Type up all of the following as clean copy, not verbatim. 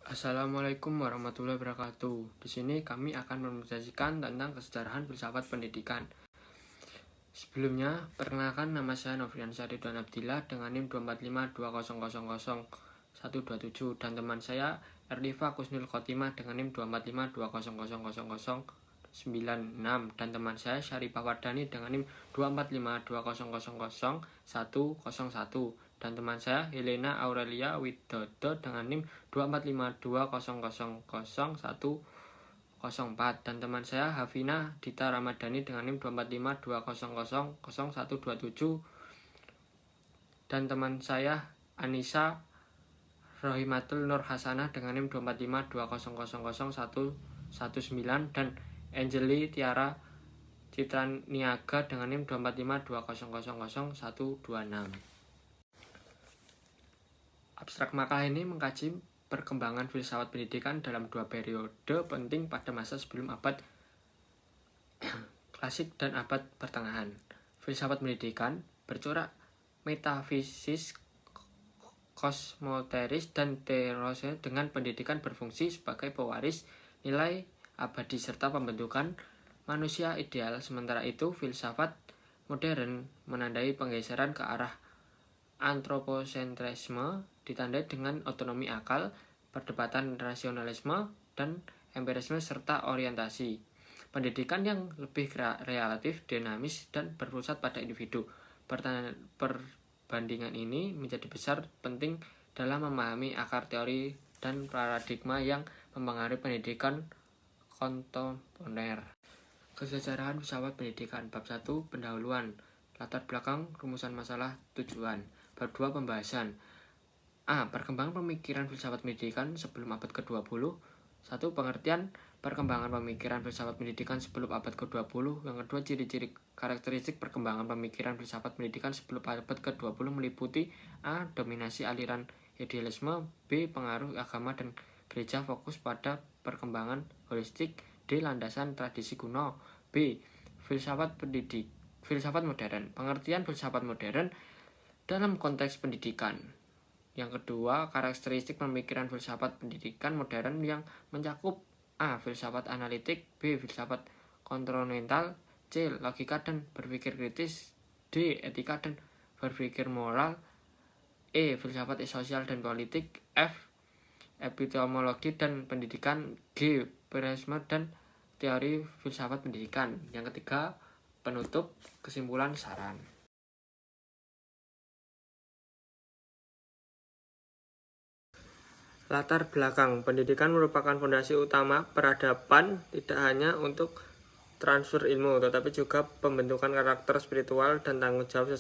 Assalamualaikum warahmatullahi wabarakatuh. Di sini kami akan mempresentasikan tentang kesejarahan filsafat pendidikan. Sebelumnya, perkenalkan nama saya Nofriansah Ridwan Abdillah dengan NIM 24520000127 dan teman saya Erlifa Kusnul Khotimah dengan NIM 24520000096 dan teman saya Syarifah Wardani dengan NIM 24520000101 dan teman saya Helena Aurelia Widodo dengan NIM 24520000104 dan teman saya Hafina Dita Ramadhani dengan NIM 24520000127 dan teman saya Anissa Rohimatul Nur Hasanah dengan NIM 24520000119 dan Angeli Tiara Citraniaga dengan NIM 24520000126. Abstrak makalah ini mengkaji perkembangan filsafat pendidikan dalam dua periode penting pada masa sebelum abad klasik dan abad pertengahan. Filsafat pendidikan bercorak metafisis, kosmoteris, dan teologi dengan pendidikan berfungsi sebagai pewaris nilai abadi serta pembentukan manusia ideal. Sementara itu, filsafat modern menandai penggeseran ke arah antroposentrisme ditandai dengan otonomi akal, perdebatan rasionalisme, dan empirisme serta orientasi pendidikan yang lebih relatif, dinamis, dan berpusat pada individu. Perbandingan ini menjadi besar penting dalam memahami akar teori dan paradigma yang mempengaruhi pendidikan kontemporer. Kesejarahan filsafat pendidikan. Bab 1 pendahuluan, latar belakang, rumusan masalah, tujuan. Bab 2 pembahasan. Perkembangan pemikiran filsafat pendidikan sebelum abad ke-20. 1. Pengertian perkembangan pemikiran filsafat pendidikan sebelum abad ke-20. Yang kedua, ciri-ciri karakteristik perkembangan pemikiran filsafat pendidikan sebelum abad ke-20 meliputi A. Dominasi aliran idealisme, B. Pengaruh agama dan gereja fokus pada perkembangan holistik, D. Landasan tradisi kuno, B. Filsafat modern. Pengertian filsafat modern dalam konteks pendidikan. Yang kedua, karakteristik pemikiran filsafat pendidikan modern yang mencakup A. Filsafat analitik, B. Filsafat kontroversial, C. Logika dan berpikir kritis, D. Etika dan berpikir moral, E. Filsafat sosial dan politik, F. Epistemologi dan pendidikan, G. Empirisme dan teori filsafat pendidikan. Yang ketiga, penutup, kesimpulan, saran. Latar belakang pendidikan merupakan fondasi utama peradaban, tidak hanya untuk transfer ilmu, tetapi juga pembentukan karakter spiritual dan tanggung jawab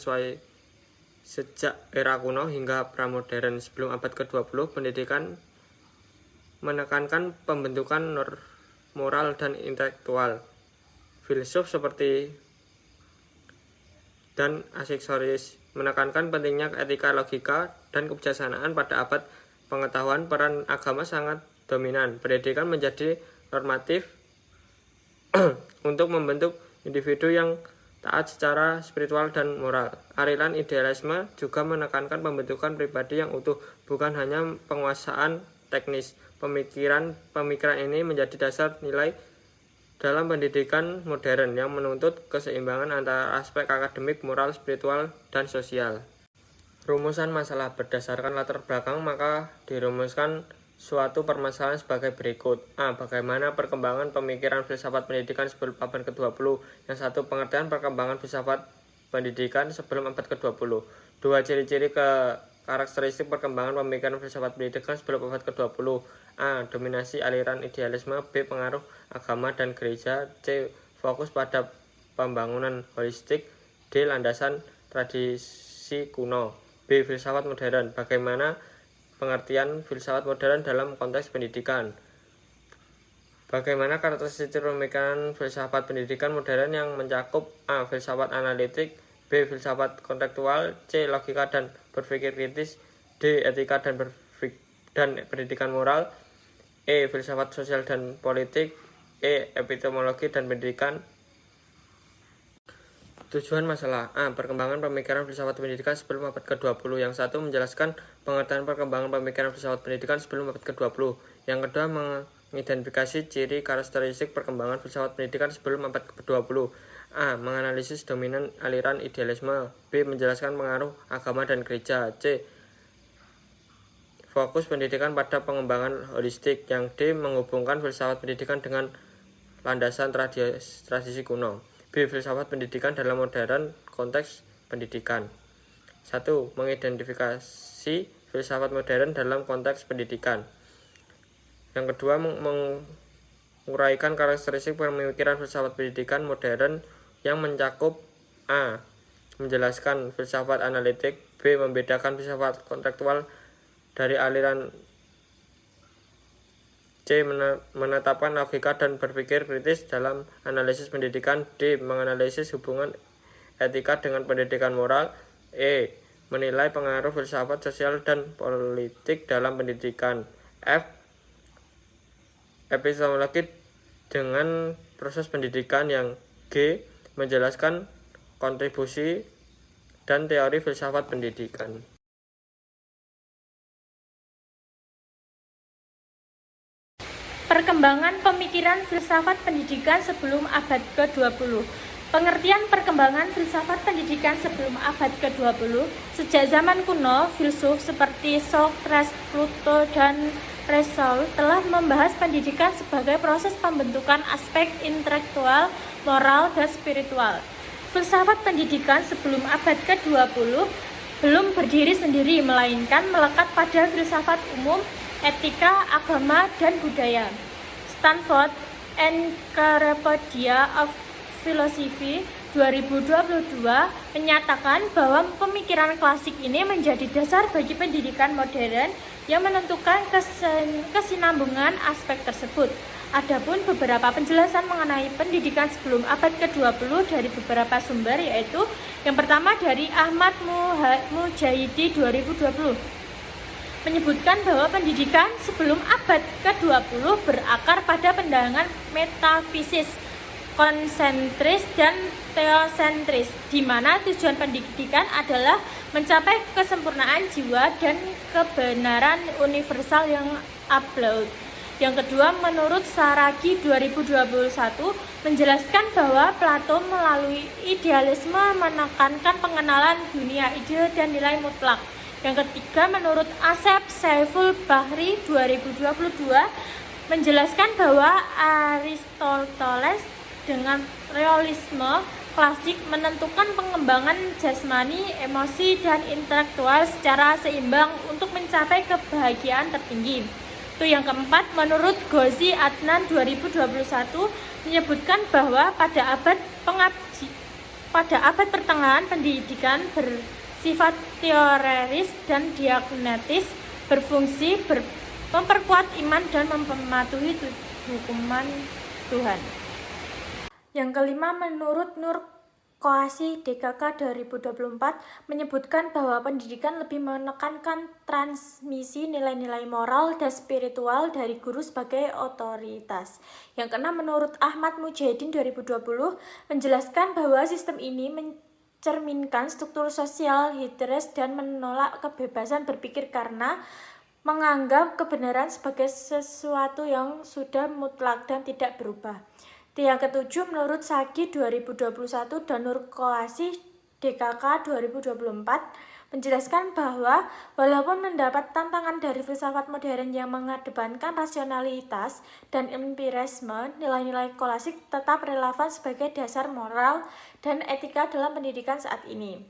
sejak era kuno hingga pramodern. Sebelum abad ke-20, pendidikan menekankan pembentukan moral dan intelektual. Filsuf seperti dan Asiksoris menekankan pentingnya etika, logika, dan kebijaksanaan. Pada abad pengetahuan, peran agama sangat dominan. Pendidikan menjadi normatif untuk membentuk individu yang taat secara spiritual dan moral. Aliran idealisme juga menekankan pembentukan pribadi yang utuh, bukan hanya penguasaan teknis. Pemikiran ini menjadi dasar nilai dalam pendidikan modern yang menuntut keseimbangan antara aspek akademik, moral, spiritual, dan sosial. Rumusan masalah berdasarkan latar belakang, maka dirumuskan suatu permasalahan sebagai berikut. A. Bagaimana perkembangan pemikiran filsafat pendidikan sebelum abad ke-20? Yang 1. Pengertian perkembangan filsafat pendidikan sebelum abad ke-20. 2. Ciri-ciri karakteristik perkembangan pemikiran filsafat pendidikan sebelum abad ke-20. A. Dominasi aliran idealisme, B. Pengaruh agama dan gereja, C. Fokus pada pembangunan holistik, D. Landasan tradisi kuno, B. Filsafat modern. Bagaimana pengertian filsafat modern dalam konteks pendidikan? Bagaimana karakteristik pemikiran filsafat pendidikan modern yang mencakup A. Filsafat analitik, B. Filsafat kontekstual, C. Logika dan berpikir kritis, D. Etika dan pendidikan moral, E. Filsafat sosial dan politik, E. Epistemologi dan pendidikan. Tujuan masalah A. Perkembangan pemikiran filsafat pendidikan sebelum abad ke-20. Yang satu, menjelaskan pengertian perkembangan pemikiran filsafat pendidikan sebelum abad ke-20. Yang kedua, mengidentifikasi ciri karakteristik perkembangan filsafat pendidikan sebelum abad ke-20. A. Menganalisis dominan aliran idealisme. B. Menjelaskan pengaruh agama dan gereja. C. Fokus pendidikan pada pengembangan holistik. Yang D. Menghubungkan filsafat pendidikan dengan landasan tradisi kuno. B. Filsafat pendidikan dalam modern konteks pendidikan. 1. Mengidentifikasi filsafat modern dalam konteks pendidikan. Yang kedua, menguraikan karakteristik pemikiran filsafat pendidikan modern yang mencakup A. Menjelaskan filsafat analitik. B. Membedakan filsafat kontekstual dari aliran. C. Menetapkan logika dan berpikir kritis dalam analisis pendidikan. D. Menganalisis hubungan etika dengan pendidikan moral. E. Menilai pengaruh filsafat sosial dan politik dalam pendidikan. F. Epistemologi dengan proses pendidikan. Yang G. Menjelaskan kontribusi dan teori filsafat pendidikan. Perkembangan pemikiran filsafat pendidikan sebelum abad ke-20. Pengertian perkembangan filsafat pendidikan sebelum abad ke-20. Sejak zaman kuno, filsuf seperti Socrates, Plato, dan Rousseau telah membahas pendidikan sebagai proses pembentukan aspek intelektual, moral, dan spiritual. Filsafat pendidikan sebelum abad ke-20 belum berdiri sendiri, melainkan melekat pada filsafat umum, etika, agama, dan budaya. Stanford Encyclopedia of Philosophy 2022 menyatakan bahwa pemikiran klasik ini menjadi dasar bagi pendidikan modern yang menentukan kesinambungan aspek tersebut. Adapun beberapa penjelasan mengenai pendidikan sebelum abad ke-20 dari beberapa sumber, yaitu yang pertama dari Ahmad Mujahidi 2020 menyebutkan bahwa pendidikan sebelum abad ke-20 berakar pada pandangan metafisis, konsentris, dan teosentris, di mana tujuan pendidikan adalah mencapai kesempurnaan jiwa dan kebenaran universal yang absolut. Yang kedua, menurut Saragi 2021 menjelaskan bahwa Plato melalui idealisme menekankan pengenalan dunia ide dan nilai mutlak. Yang ketiga, menurut Asep Saiful Bahri 2022 menjelaskan bahwa Aristoteles dengan realisme klasik menentukan pengembangan jasmani, emosi, dan intelektual secara seimbang untuk mencapai kebahagiaan tertinggi. Itu yang keempat, menurut Ghazi Adnan 2021 menyebutkan bahwa pada abad pertengahan pendidikan bersifat teoretis dan diagnostis, berfungsi memperkuat iman dan mematuhi hukuman Tuhan. Yang kelima, menurut Nur Koasi DKK 2024 menyebutkan bahwa pendidikan lebih menekankan transmisi nilai-nilai moral dan spiritual dari guru sebagai otoritas. Yang keenam, menurut Ahmad Mujahidin 2020 menjelaskan bahwa sistem ini mencerminkan struktur sosial hierarkis dan menolak kebebasan berpikir karena menganggap kebenaran sebagai sesuatu yang sudah mutlak dan tidak berubah. Yang ketujuh, menurut Sagi 2021 dan Nur Koasi DKK 2024 menjelaskan bahwa walaupun mendapat tantangan dari filsafat modern yang mengedepankan rasionalitas dan empirisme, nilai-nilai klasik tetap relevan sebagai dasar moral dan etika dalam pendidikan saat ini.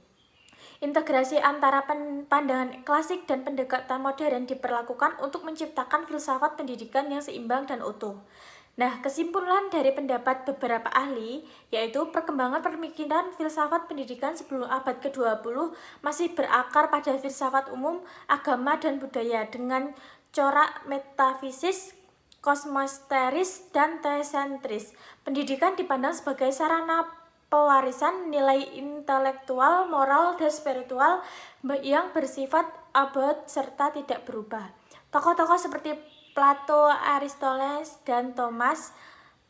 Integrasi antara pandangan klasik dan pendekatan modern diperlakukan untuk menciptakan filsafat pendidikan yang seimbang dan utuh. Nah, kesimpulan dari pendapat beberapa ahli, yaitu perkembangan pemikiran filsafat pendidikan sebelum abad ke-20 masih berakar pada filsafat umum, agama, dan budaya dengan corak metafisis, kosmostris, dan teosentris. Pendidikan dipandang sebagai sarana pewarisan nilai intelektual, moral, dan spiritual yang bersifat abad serta tidak berubah. Tokoh-tokoh seperti Plato, Aristoteles, dan Thomas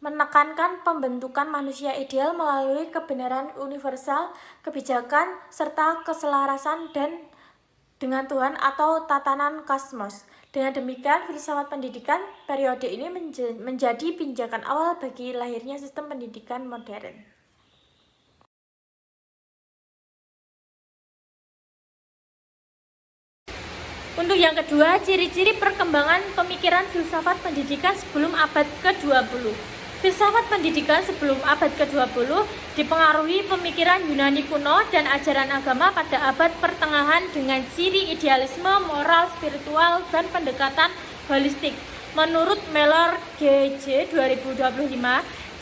menekankan pembentukan manusia ideal melalui kebenaran universal, kebijakan, serta keselarasan dan dengan Tuhan atau tatanan kosmos. Dengan demikian, filsafat pendidikan periode ini menjadi pijakan awal bagi lahirnya sistem pendidikan modern. Untuk yang kedua, ciri-ciri perkembangan pemikiran filsafat pendidikan sebelum abad ke-20. Filsafat pendidikan sebelum abad ke-20 dipengaruhi pemikiran Yunani kuno dan ajaran agama pada abad pertengahan dengan ciri idealisme, moral, spiritual, dan pendekatan holistik. Menurut Mellor G.J. 2025,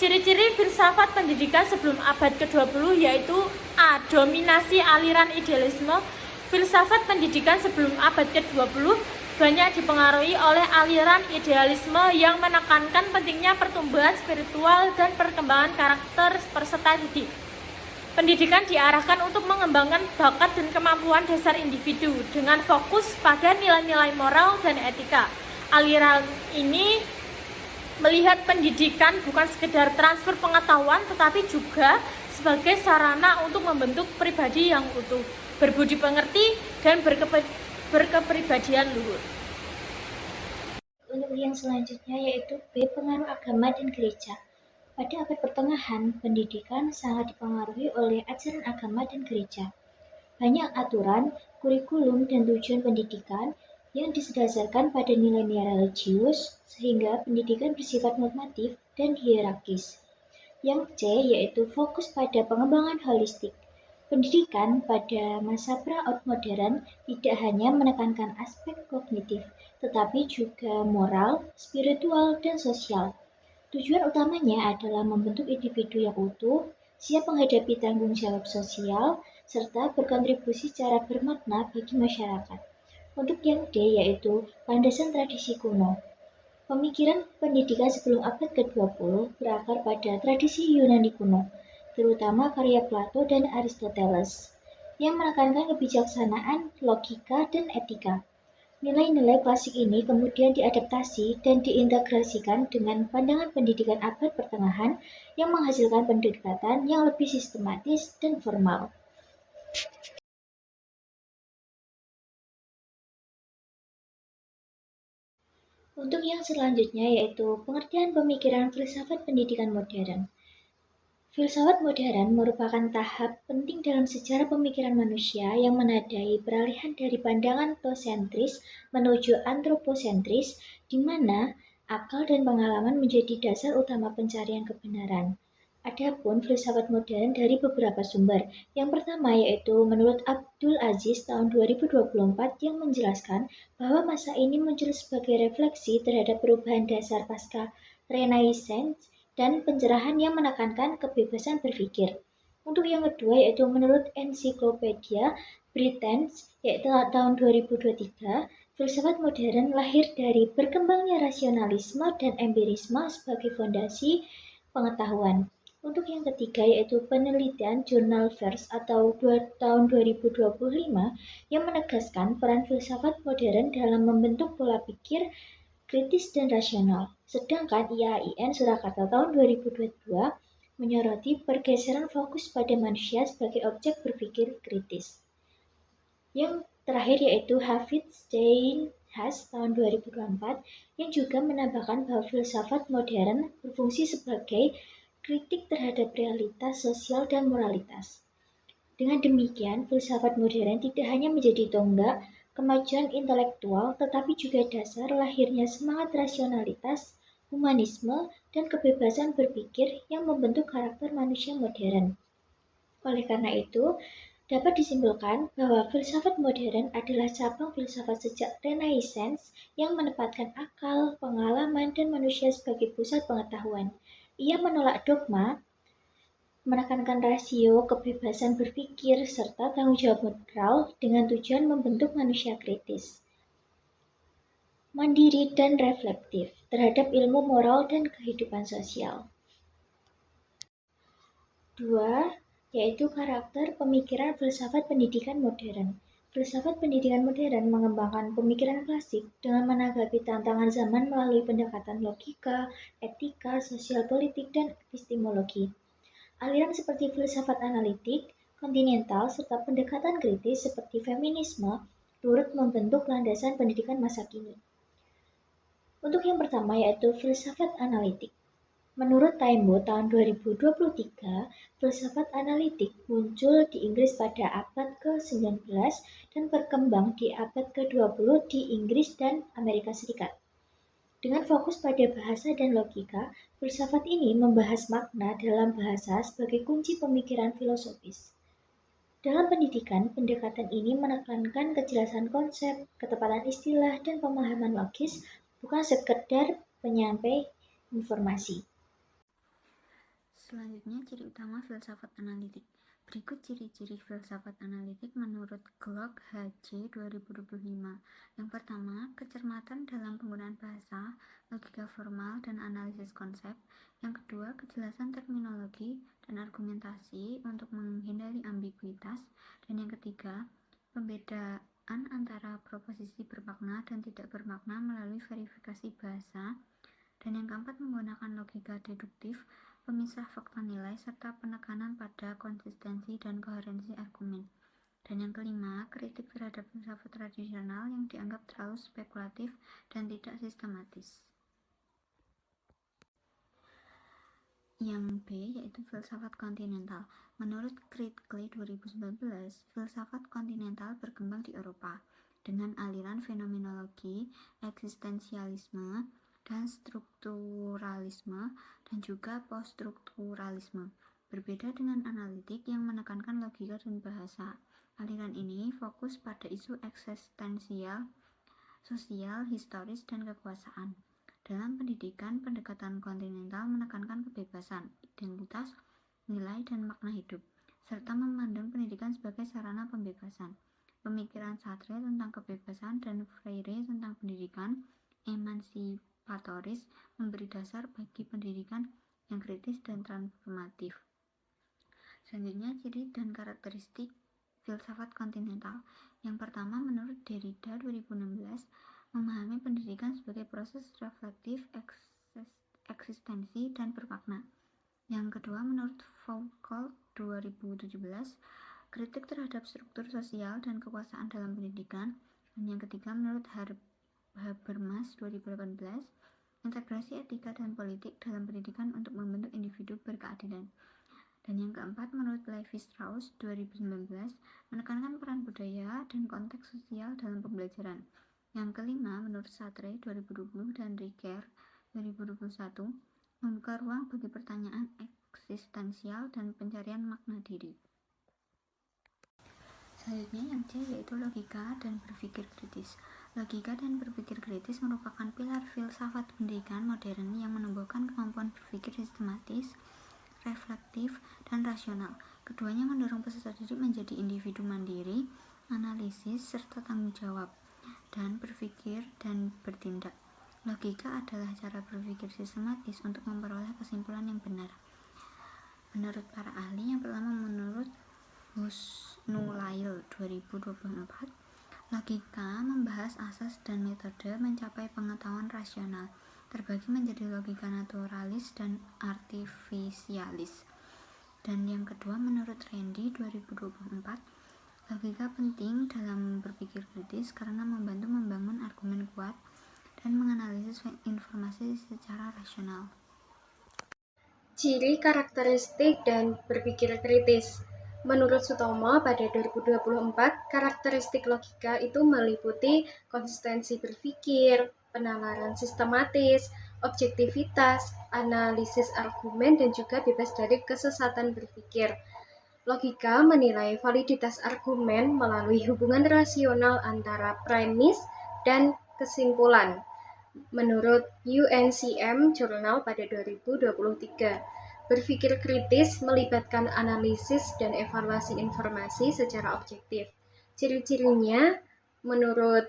ciri-ciri filsafat pendidikan sebelum abad ke-20 yaitu A. Dominasi aliran idealisme. Filsafat pendidikan sebelum abad ke-20 banyak dipengaruhi oleh aliran idealisme yang menekankan pentingnya pertumbuhan spiritual dan perkembangan karakter peserta didik. Pendidikan diarahkan untuk mengembangkan bakat dan kemampuan dasar individu dengan fokus pada nilai-nilai moral dan etika. Aliran ini melihat pendidikan bukan sekedar transfer pengetahuan tetapi juga sebagai sarana untuk membentuk pribadi yang utuh, berbudi pengerti, dan berkepribadian luhur. Untuk yang selanjutnya yaitu B. Pengaruh agama dan gereja. Pada abad pertengahan, pendidikan sangat dipengaruhi oleh ajaran agama dan gereja. Banyak aturan, kurikulum, dan tujuan pendidikan yang didasarkan pada nilai-nilai religius, sehingga pendidikan bersifat normatif dan hierarkis. Yang C yaitu fokus pada pengembangan holistik. Pendidikan pada masa pra-modern tidak hanya menekankan aspek kognitif, tetapi juga moral, spiritual, dan sosial. Tujuan utamanya adalah membentuk individu yang utuh, siap menghadapi tanggung jawab sosial, serta berkontribusi secara bermakna bagi masyarakat. Untuk yang D yaitu landasan tradisi kuno. Pemikiran pendidikan sebelum abad ke-20 berakar pada tradisi Yunani kuno, terutama karya Plato dan Aristoteles, yang menekankan kebijaksanaan, logika, dan etika. Nilai-nilai klasik ini kemudian diadaptasi dan diintegrasikan dengan pandangan pendidikan abad pertengahan yang menghasilkan pendekatan yang lebih sistematis dan formal. Untuk yang selanjutnya yaitu pengertian pemikiran filsafat pendidikan modern. Filsafat modern merupakan tahap penting dalam sejarah pemikiran manusia yang menandai peralihan dari pandangan teosentris menuju antroposentris, di mana akal dan pengalaman menjadi dasar utama pencarian kebenaran. Adapun filsafat modern dari beberapa sumber. Yang pertama yaitu menurut Abdul Aziz tahun 2024 yang menjelaskan bahwa masa ini muncul sebagai refleksi terhadap perubahan dasar pasca Renaissance dan pencerahan yang menekankan kebebasan berpikir. Untuk yang kedua yaitu menurut Ensiklopedia Britannica yaitu tahun 2023, filsafat modern lahir dari berkembangnya rasionalisme dan empirisme sebagai fondasi pengetahuan. Untuk yang ketiga yaitu penelitian jurnal Verse atau tahun 2025 yang menegaskan peran filsafat modern dalam membentuk pola pikir kritis dan rasional. Sedangkan IAIN Surakarta tahun 2022 menyoroti pergeseran fokus pada manusia sebagai objek berpikir kritis. Yang terakhir yaitu Hafidz Steinhaus tahun 2024 yang juga menambahkan bahwa filsafat modern berfungsi sebagai kritik terhadap realitas sosial dan moralitas. Dengan demikian, filsafat modern tidak hanya menjadi tonggak kemajuan intelektual, tetapi juga dasar lahirnya semangat rasionalitas, humanisme, dan kebebasan berpikir yang membentuk karakter manusia modern. Oleh karena itu, dapat disimpulkan bahwa filsafat modern adalah cabang filsafat sejak Renaissance yang menempatkan akal, pengalaman, dan manusia sebagai pusat pengetahuan. Ia menolak dogma, menekankan rasio, kebebasan berpikir, serta tanggung jawab moral dengan tujuan membentuk manusia kritis, mandiri, dan reflektif terhadap ilmu moral dan kehidupan sosial. 2. Yaitu karakter pemikiran filsafat pendidikan modern. Filsafat pendidikan modern mengembangkan pemikiran klasik dengan menanggapi tantangan zaman melalui pendekatan logika, etika, sosial politik, dan epistemologi. Aliran seperti filsafat analitik, kontinental, serta pendekatan kritis seperti feminisme turut membentuk landasan pendidikan masa kini. Untuk yang pertama yaitu filsafat analitik. Menurut Taimbo tahun 2023, filsafat analitik muncul di Inggris pada abad ke-19 dan berkembang di abad ke-20 di Inggris dan Amerika Serikat. Dengan fokus pada bahasa dan logika, filsafat ini membahas makna dalam bahasa sebagai kunci pemikiran filosofis. Dalam pendidikan, pendekatan ini menekankan kejelasan konsep, ketepatan istilah, dan pemahaman logis, bukan sekedar penyampai informasi. Selanjutnya, ciri utama filsafat analitik. Berikut ciri-ciri filsafat analitik menurut Glock H.C. 2025. Yang pertama, kecermatan dalam penggunaan bahasa, logika formal, dan analisis konsep. Yang kedua, kejelasan terminologi dan argumentasi untuk menghindari ambiguitas. Dan yang ketiga, pembedaan antara proposisi bermakna dan tidak bermakna melalui verifikasi bahasa. Dan yang keempat, menggunakan logika deduktif, pemisah fakta nilai, serta penekanan pada konsistensi dan koherensi argumen. Dan yang kelima, kritik terhadap filsafat tradisional yang dianggap terlalu spekulatif dan tidak sistematis. Yang B yaitu filsafat kontinental. Menurut Critically 2019, filsafat kontinental berkembang di Eropa dengan aliran fenomenologi, eksistensialisme, dan strukturalisme, dan juga poststrukturalisme. Berbeda dengan analitik yang menekankan logika dan bahasa, aliran ini fokus pada isu eksistensial, sosial, historis, dan kekuasaan. Dalam pendidikan, pendekatan kontinental menekankan kebebasan, identitas, nilai, dan makna hidup, serta memandang pendidikan sebagai sarana pembebasan. Pemikiran Sartre tentang kebebasan dan Freire tentang pendidikan emansipatoris memberi dasar bagi pendidikan yang kritis dan transformatif. Selanjutnya, ciri dan karakteristik filsafat kontinental. Yang pertama, menurut Derrida 2016, memahami pendidikan sebagai proses reflektif, eksistensi, dan bermakna. Yang kedua, menurut Foucault 2017, kritik terhadap struktur sosial dan kekuasaan dalam pendidikan. Dan yang ketiga, menurut Habermas 2018, integrasi etika dan politik dalam pendidikan untuk membentuk individu berkeadilan. Dan yang keempat, menurut Levi-Strauss 2019, menekankan peran budaya dan konteks sosial dalam pembelajaran. Yang kelima, menurut Sartre 2020 dan Ricoeur 2021, membuka ruang bagi pertanyaan eksistensial dan pencarian makna diri. Selanjutnya yang C yaitu logika dan berpikir kritis. Logika dan berpikir kritis merupakan pilar filsafat pendidikan modern yang menumbuhkan kemampuan berpikir sistematis, reflektif, dan rasional. Keduanya mendorong peserta didik menjadi individu mandiri, analisis, serta tanggung jawab, dan berpikir dan bertindak. Logika adalah cara berpikir sistematis untuk memperoleh kesimpulan yang benar. Menurut para ahli, yang pertama menurut Husnulail 2024, logika membahas asas dan metode mencapai pengetahuan rasional, terbagi menjadi logika naturalis dan artifisialis. Dan yang kedua menurut Randy 2024, logika penting dalam berpikir kritis karena membantu membangun argumen kuat dan menganalisis informasi secara rasional. Ciri karakteristik dan berpikir kritis. Menurut Sutomo pada 2024, karakteristik logika itu meliputi konsistensi berpikir, penalaran sistematis, objektivitas, analisis argumen, dan juga bebas dari kesesatan berpikir. Logika menilai validitas argumen melalui hubungan rasional antara premis dan kesimpulan. Menurut UNCM Journal pada 2023, berpikir kritis melibatkan analisis dan evaluasi informasi secara objektif. Ciri-cirinya menurut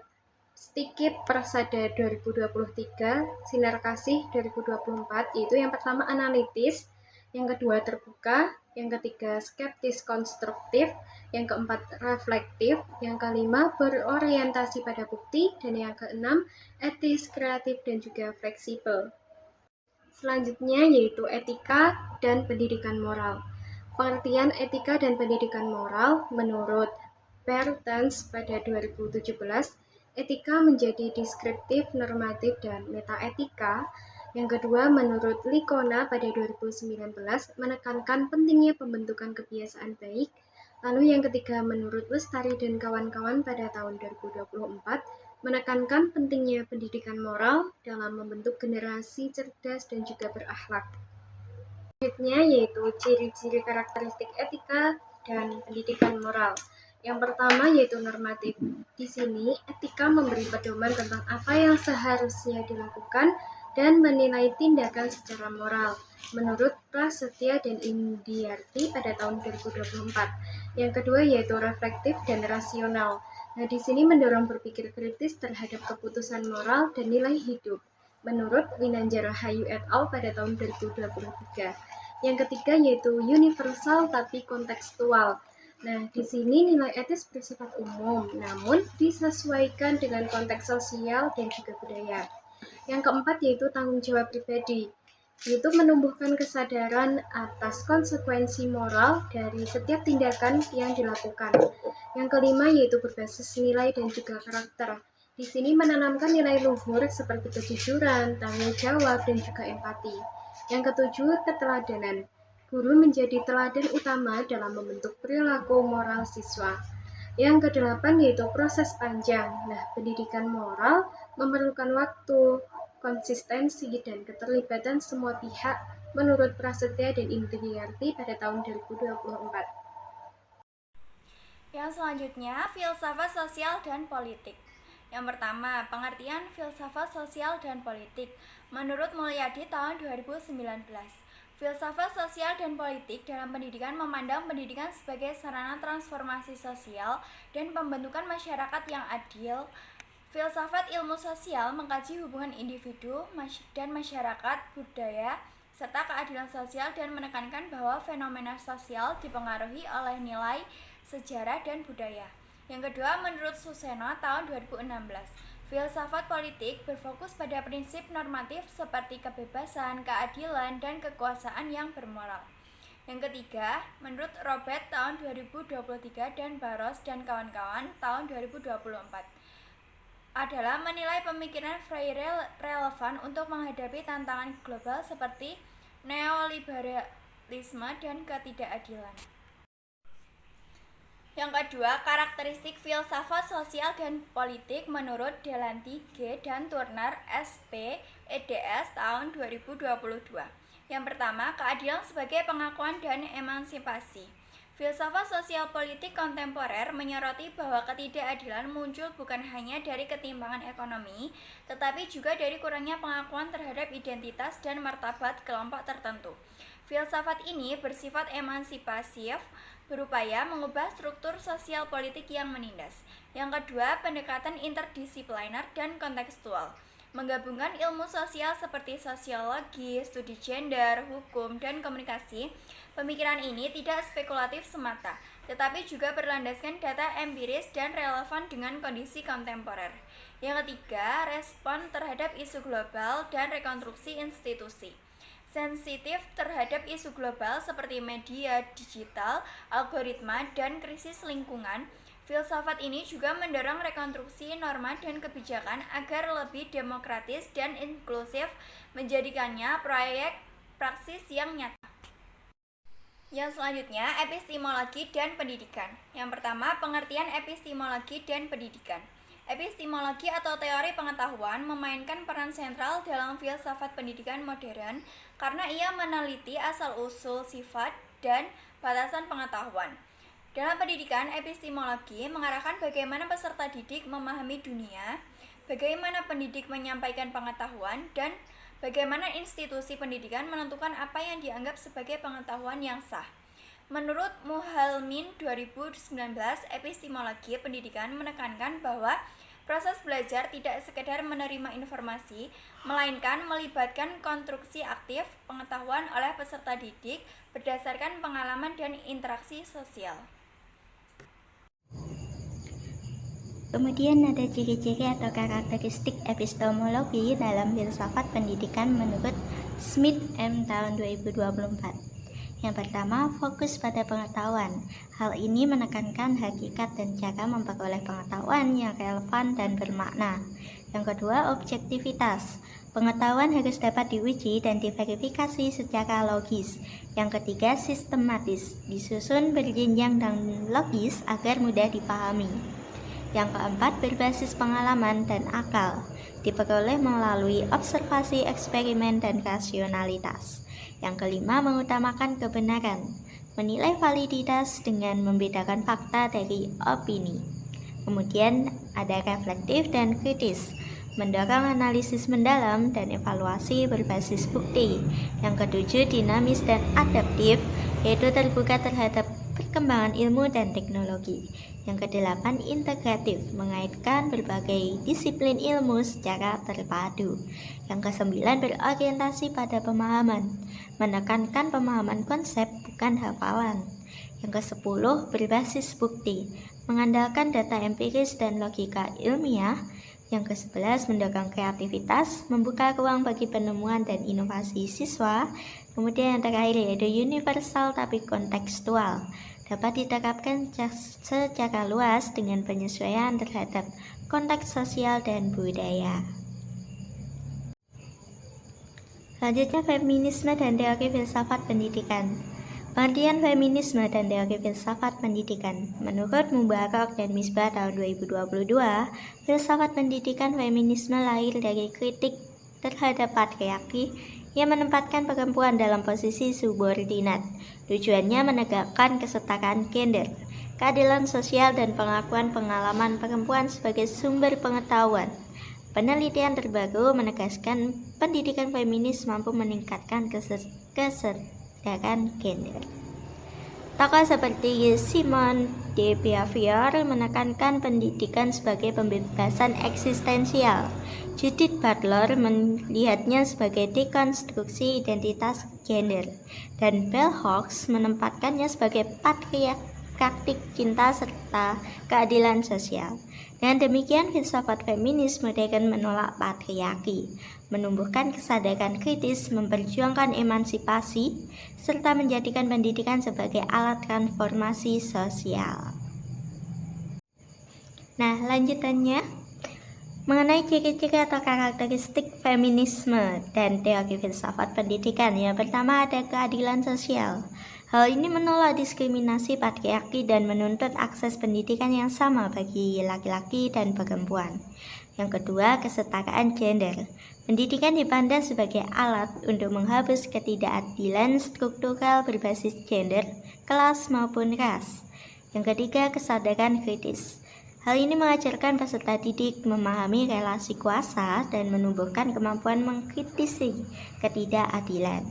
Stikip Persada 2023, Sinar Kasih 2024, yaitu yang pertama analitis, yang kedua terbuka, yang ketiga skeptis konstruktif, yang keempat reflektif, yang kelima berorientasi pada bukti, dan yang keenam etis, kreatif, dan juga fleksibel. Selanjutnya yaitu etika dan pendidikan moral. Pengertian etika dan pendidikan moral menurut Bertens pada 2017, etika menjadi deskriptif, normatif, dan metaetika. Yang kedua, menurut Licona pada 2019, menekankan pentingnya pembentukan kebiasaan baik. Lalu yang ketiga, menurut Lestari dan kawan-kawan pada tahun 2024, menekankan pentingnya pendidikan moral dalam membentuk generasi cerdas dan juga berakhlak. Selanjutnya yaitu ciri-ciri karakteristik etika dan pendidikan moral. Yang pertama yaitu normatif. Di sini etika memberi pedoman tentang apa yang seharusnya dilakukan dan menilai tindakan secara moral menurut Prasetya dan Indiarti pada tahun 2024. Yang kedua yaitu reflektif dan rasional. Nah, di sini mendorong berpikir kritis terhadap keputusan moral dan nilai hidup menurut Winanjar Rahayu et al. Pada tahun 2023. Yang ketiga yaitu universal tapi kontekstual. Nah, di sini nilai etis bersifat umum, namun disesuaikan dengan konteks sosial dan juga budaya. Yang keempat yaitu tanggung jawab pribadi, yaitu menumbuhkan kesadaran atas konsekuensi moral dari setiap tindakan yang dilakukan. Yang kelima yaitu berbasis nilai dan juga karakter. Di sini menanamkan nilai luhur seperti kejujuran, tanggung jawab, dan juga empati. Yang ketujuh, keteladanan. Guru menjadi teladan utama dalam membentuk perilaku moral siswa. Yang kedelapan yaitu proses panjang. Nah, pendidikan moral memerlukan waktu, konsistensi, dan keterlibatan semua pihak menurut Prasetya dan Indiarti pada tahun 2024. Yang selanjutnya, filsafat sosial dan politik. Yang pertama, pengertian filsafat sosial dan politik. Menurut Mulyadi tahun 2019, filsafat sosial dan politik dalam pendidikan memandang pendidikan sebagai sarana transformasi sosial dan pembentukan masyarakat yang adil. Filsafat ilmu sosial mengkaji hubungan individu dan masyarakat, budaya, serta keadilan sosial dan menekankan bahwa fenomena sosial dipengaruhi oleh nilai, sejarah, dan budaya. Yang kedua, menurut Suseno tahun 2016, filsafat politik berfokus pada prinsip normatif seperti kebebasan, keadilan, dan kekuasaan yang bermoral. Yang ketiga, menurut Robert tahun 2023 dan Barros dan kawan-kawan tahun 2024, adalah menilai pemikiran Freire relevan untuk menghadapi tantangan global seperti neoliberalisme dan ketidakadilan. Yang kedua, karakteristik filsafat sosial dan politik menurut Delanty G. dan Turner SP. eds tahun 2022. Yang pertama, keadilan sebagai pengakuan dan emansipasi. Filsafat sosial politik kontemporer menyoroti bahwa ketidakadilan muncul bukan hanya dari ketimpangan ekonomi, tetapi juga dari kurangnya pengakuan terhadap identitas dan martabat kelompok tertentu. Filsafat ini bersifat emansipasif, berupaya mengubah struktur sosial politik yang menindas. Yang kedua, pendekatan interdisipliner dan kontekstual. Menggabungkan ilmu sosial seperti sosiologi, studi gender, hukum, dan komunikasi. Pemikiran ini tidak spekulatif semata, tetapi juga berlandaskan data empiris dan relevan dengan kondisi kontemporer. Yang ketiga, respon terhadap isu global dan rekonstruksi institusi. Sensitif terhadap isu global seperti media digital, algoritma, dan krisis lingkungan. Filsafat ini juga mendorong rekonstruksi norma dan kebijakan agar lebih demokratis dan inklusif, menjadikannya proyek praksis yang nyata. Yang selanjutnya, epistemologi dan pendidikan. Yang pertama, pengertian epistemologi dan pendidikan. Epistemologi atau teori pengetahuan memainkan peran sentral dalam filsafat pendidikan modern karena ia meneliti asal-usul sifat dan batasan pengetahuan. Dalam pendidikan, epistemologi mengarahkan bagaimana peserta didik memahami dunia, bagaimana pendidik menyampaikan pengetahuan, dan bagaimana institusi pendidikan menentukan apa yang dianggap sebagai pengetahuan yang sah. Menurut Muhalmin 2019, epistemologi pendidikan menekankan bahwa Proses belajar tidak sekedar menerima informasi, melainkan melibatkan konstruksi aktif pengetahuan oleh peserta didik berdasarkan pengalaman dan interaksi sosial. Kemudian ada ciri-ciri atau karakteristik epistemologi dalam filsafat pendidikan menurut Smith M. tahun 2024. Yang pertama, fokus pada pengetahuan. Hal ini menekankan hakikat dan cara memperoleh pengetahuan yang relevan dan bermakna. Yang kedua, objektivitas. Pengetahuan harus dapat diuji dan diverifikasi secara logis. Yang ketiga, sistematis. Disusun berjenjang dan logis agar mudah dipahami. Yang keempat, berbasis pengalaman dan akal, diperoleh melalui observasi, eksperimen, dan rasionalitas. Yang kelima, mengutamakan kebenaran, menilai validitas dengan membedakan fakta dari opini. Kemudian ada reflektif dan kritis, mendorong analisis mendalam dan evaluasi berbasis bukti. Yang ketujuh, dinamis dan adaptif, yaitu terbuka terhadap perkembangan ilmu dan teknologi. Yang kedelapan, integratif, mengaitkan berbagai disiplin ilmu secara terpadu. Yang kesembilan, berorientasi pada pemahaman, menekankan pemahaman konsep bukan hafalan. Yang kesepuluh, berbasis bukti, mengandalkan data empiris dan logika ilmiah. Yang ke-11, mendorong kreativitas, membuka ruang bagi penemuan dan inovasi siswa. Kemudian yang terakhir yaitu universal tapi kontekstual, dapat diterapkan secara luas dengan penyesuaian terhadap konteks sosial dan budaya. Selanjutnya, feminisme dan teori filsafat pendidikan. Pengertian feminisme dan teori filsafat pendidikan. Menurut Mubarak dan Misbah tahun 2022, filsafat pendidikan feminisme lahir dari kritik terhadap patriarki yang menempatkan perempuan dalam posisi subordinat. Tujuannya menegakkan kesetaraan gender, keadilan sosial, dan pengakuan pengalaman perempuan sebagai sumber pengetahuan. Penelitian terbaru menegaskan pendidikan feminis mampu meningkatkan kesetaraan gender. Tokoh seperti Simone de Beauvoir menekankan pendidikan sebagai pembebasan eksistensial. Judith Butler melihatnya sebagai dekonstruksi identitas gender, dan Bell Hooks menempatkannya sebagai praktik cinta serta keadilan sosial. Dengan demikian, filsafat feminis modern menolak patriarki, menumbuhkan kesadaran kritis, memperjuangkan emansipasi, serta menjadikan pendidikan sebagai alat transformasi sosial. Nah, lanjutannya mengenai ciri-ciri atau karakteristik feminisme dan teori filsafat pendidikan. Yang pertama ada keadilan sosial. Hal ini menolak diskriminasi patriarki dan menuntut akses pendidikan yang sama bagi laki-laki dan perempuan. Yang kedua, kesetaraan gender. Pendidikan dipandang sebagai alat untuk menghapus ketidakadilan struktural berbasis gender, kelas maupun ras. Yang ketiga, kesadaran kritis. Hal ini mengajarkan peserta didik memahami relasi kuasa dan menumbuhkan kemampuan mengkritisi ketidakadilan.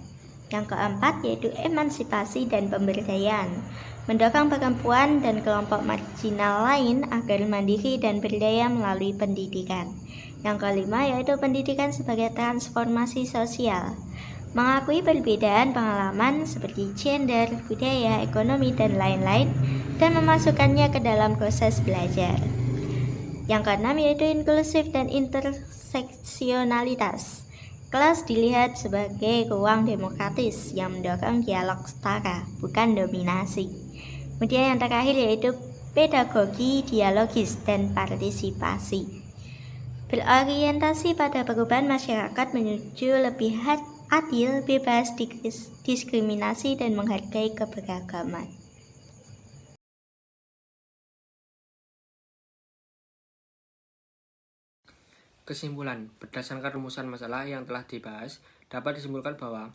Yang keempat yaitu emansipasi dan pemberdayaan, mendorong perempuan dan kelompok marginal lain agar mandiri dan berdaya melalui pendidikan. Yang kelima yaitu pendidikan sebagai transformasi sosial, mengakui perbedaan pengalaman seperti gender, budaya, ekonomi, dan lain-lain, dan memasukkannya ke dalam proses belajar. Yang keenam yaitu inklusif dan interseksionalitas. Kelas dilihat sebagai ruang demokratis yang mendorong dialog setara, bukan dominasi. Kemudian yang terakhir yaitu pedagogi dialogis dan partisipasi, berorientasi pada perubahan masyarakat menuju lebih adil, bebas diskriminasi, dan menghargai keberagaman. Kesimpulan, berdasarkan rumusan masalah yang telah dibahas, dapat disimpulkan bahwa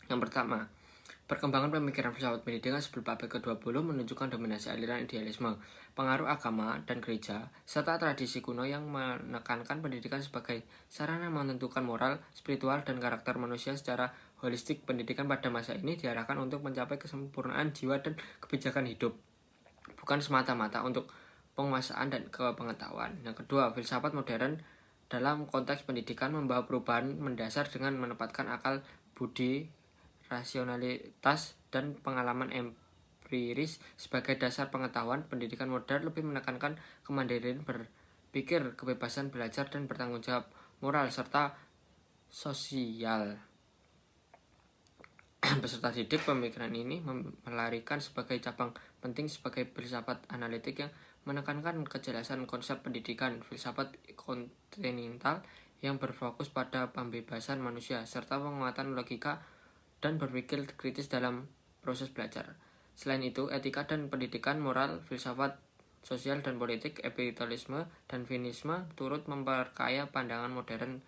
yang pertama, perkembangan pemikiran filsafat pendidikan sebelum abad ke-20 menunjukkan dominasi aliran idealisme, pengaruh agama dan gereja, serta tradisi kuno yang menekankan pendidikan sebagai sarana menentukan moral, spiritual, dan karakter manusia secara holistik. Pendidikan pada masa ini diarahkan untuk mencapai kesempurnaan jiwa dan kebijakan hidup, bukan semata-mata untuk penguasaan dan kepengetahuan. Yang kedua, filsafat modern dalam konteks pendidikan membawa perubahan mendasar dengan menempatkan akal budi, rasionalitas, dan pengalaman empiris sebagai dasar pengetahuan. Pendidikan modern lebih menekankan kemandirian berpikir, kebebasan belajar, dan bertanggung jawab moral serta sosial. Peserta didik pemikiran ini melarikan sebagai cabang penting sebagai filsafat analitik yang menekankan kejelasan konsep pendidikan, filsafat kontinental yang berfokus pada pembebasan manusia serta penguatan logika dan berpikir kritis dalam proses belajar. Selain itu, etika dan pendidikan moral, filsafat sosial dan politik, epikurisme dan feminisme turut memperkaya pandangan modern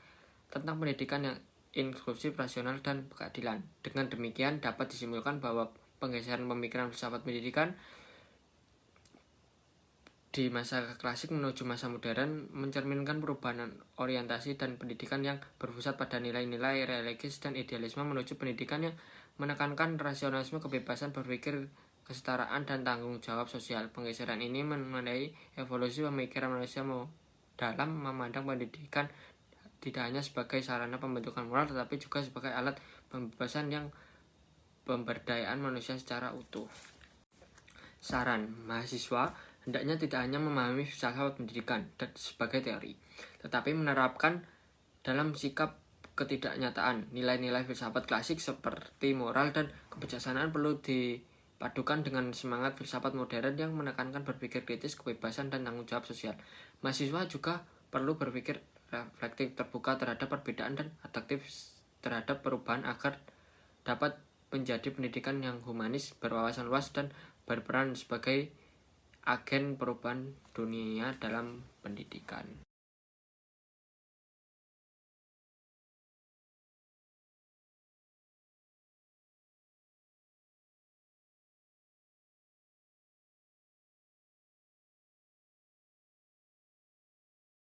tentang pendidikan yang inklusif, rasional, dan keadilan. Dengan demikian, dapat disimpulkan bahwa penggeseran pemikiran filsafat pendidikan di masa klasik menuju masa modern mencerminkan perubahan orientasi dan pendidikan yang berpusat pada nilai-nilai religius dan idealisme menuju pendidikan yang menekankan rasionalisme, kebebasan berpikir, kesetaraan, dan tanggung jawab sosial. Penggeseran ini menandai evolusi pemikiran manusia dalam memandang pendidikan tidak hanya sebagai sarana pembentukan moral, tetapi juga sebagai alat pembebasan yang pemberdayaan manusia secara utuh. Saran, mahasiswa hendaknya tidak hanya memahami filsafat pendidikan sebagai teori, tetapi menerapkan dalam sikap ketidaknyataan. Nilai-nilai filsafat klasik seperti moral dan kebijaksanaan perlu dipadukan dengan semangat filsafat modern yang menekankan berpikir kritis, kebebasan, dan tanggung jawab sosial. Mahasiswa juga perlu berpikir reflektif, terbuka terhadap perbedaan, dan adaptif terhadap perubahan agar dapat menjadi pendidikan yang humanis, berwawasan luas, dan berperan sebagai agen perubahan dunia dalam pendidikan.